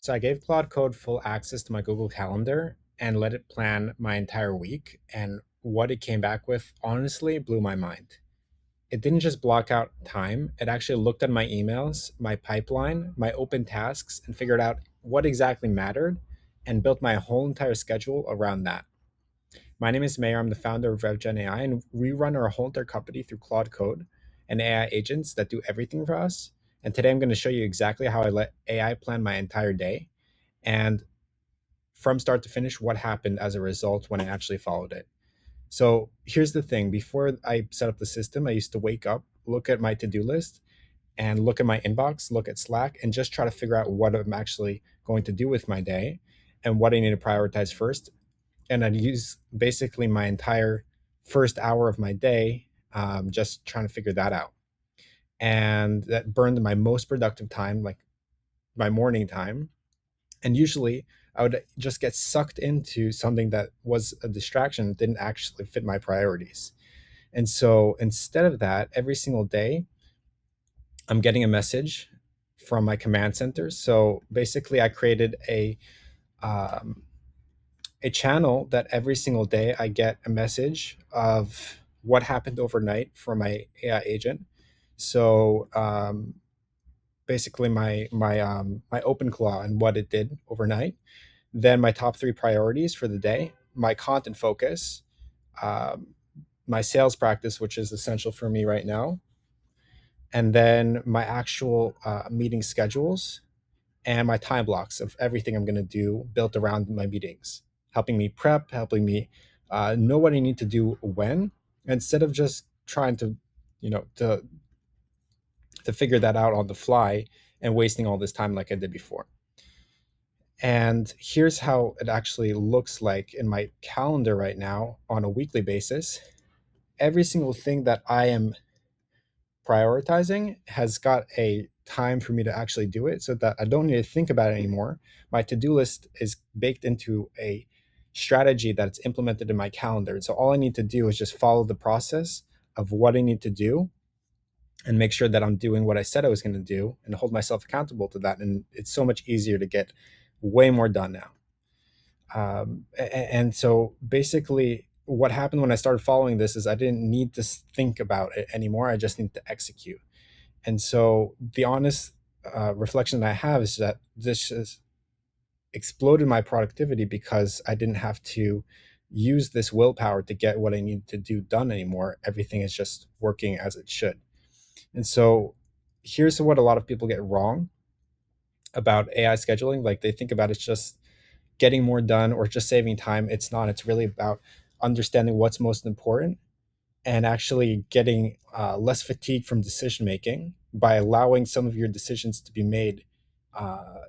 So I gave Claude Code full access to my Google Calendar and let it plan my entire week. And what it came back with honestly blew my mind. It didn't just block out time, it actually looked at my emails, my pipeline, my open tasks, and figured out what exactly mattered and built my whole entire schedule around that. My name is Meir. I'm the founder of RevGen AI, and we run our whole entire company through Claude Code and AI agents that do everything for us. And today I'm going to show you exactly how I let AI plan my entire day and from start to finish what happened as a result when I actually followed it. So here's the thing: before I set up the system, I used to wake up, look at my to-do list, and look at my inbox, look at Slack, and just try to figure out what I'm actually going to do with my day and what I need to prioritize first. And I'd use basically my entire first hour of my day just trying to figure that out. And that burned my most productive time, like my morning time. And usually I would just get sucked into something that was a distraction, didn't actually fit my priorities. And so instead of that, every single day, I'm getting a message from my command center. So basically, I created um, a channel that every single day I get a message of what happened overnight from my AI agent. So basically, my open claw and what it did overnight. Then my top three priorities for the day, my content focus, um, my sales practice, which is essential for me right now, and then my actual meeting schedules and my time blocks of everything I'm going to do built around my meetings, helping me prep, helping me know what I need to do when, instead of just trying to, you know, to figure that out on the fly and wasting all this time like I did before. And here's how it actually looks like in my calendar right now on a weekly basis. Every single thing that I am prioritizing has got a time for me to actually do it so that I don't need to think about it anymore. My to do list is baked into a strategy that's implemented in my calendar. And so all I need to do is just follow the process of what I need to do and make sure that I'm doing what I said I was going to do and hold myself accountable to that. And it's so much easier to get way more done now. And so basically, what happened when I started following this is I didn't need to think about it anymore. I just need to execute. And so the honest reflection that I have is that this has exploded my productivity because I didn't have to use this willpower to get what I need to do done anymore. Everything is just working as it should. And so here's what a lot of people get wrong about AI scheduling. Like they think about it's just getting more done or just saving time. It's not. It's really about understanding what's most important and actually getting less fatigue from decision making by allowing some of your decisions to be made uh,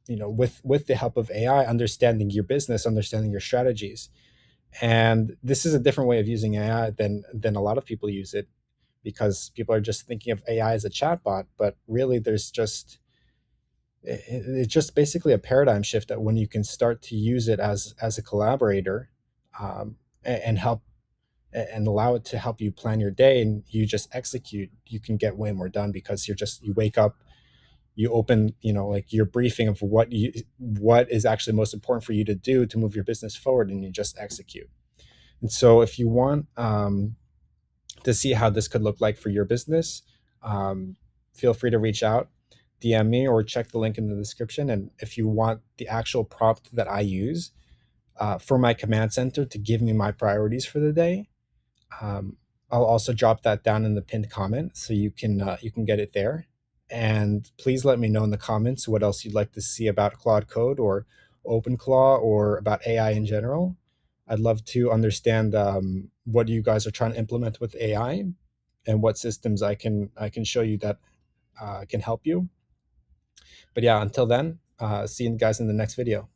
with the help of AI, understanding your business, understanding your strategies. And this is a different way of using AI than a lot of people use it, because people are just thinking of AI as a chatbot, but really there's just it's just basically a paradigm shift that when you can start to use it as a collaborator, and help and allow it to help you plan your day and you just execute, you can get way more done because you wake up, you open, like your briefing of what is actually most important for you to do to move your business forward, and you just execute. And so if you want to see how this could look like for your business, feel free to reach out, DM me, or check the link in the description. And if you want the actual prompt that I use for my command center to give me my priorities for the day, um, I'll also drop that down in the pinned comment so you can get it there. And please let me know in the comments what else you'd like to see about Claude Code or OpenClaw or about AI in general. I'd love to understand what you guys are trying to implement with AI and what systems I can show you that can help you. But yeah, until then, see you guys in the next video.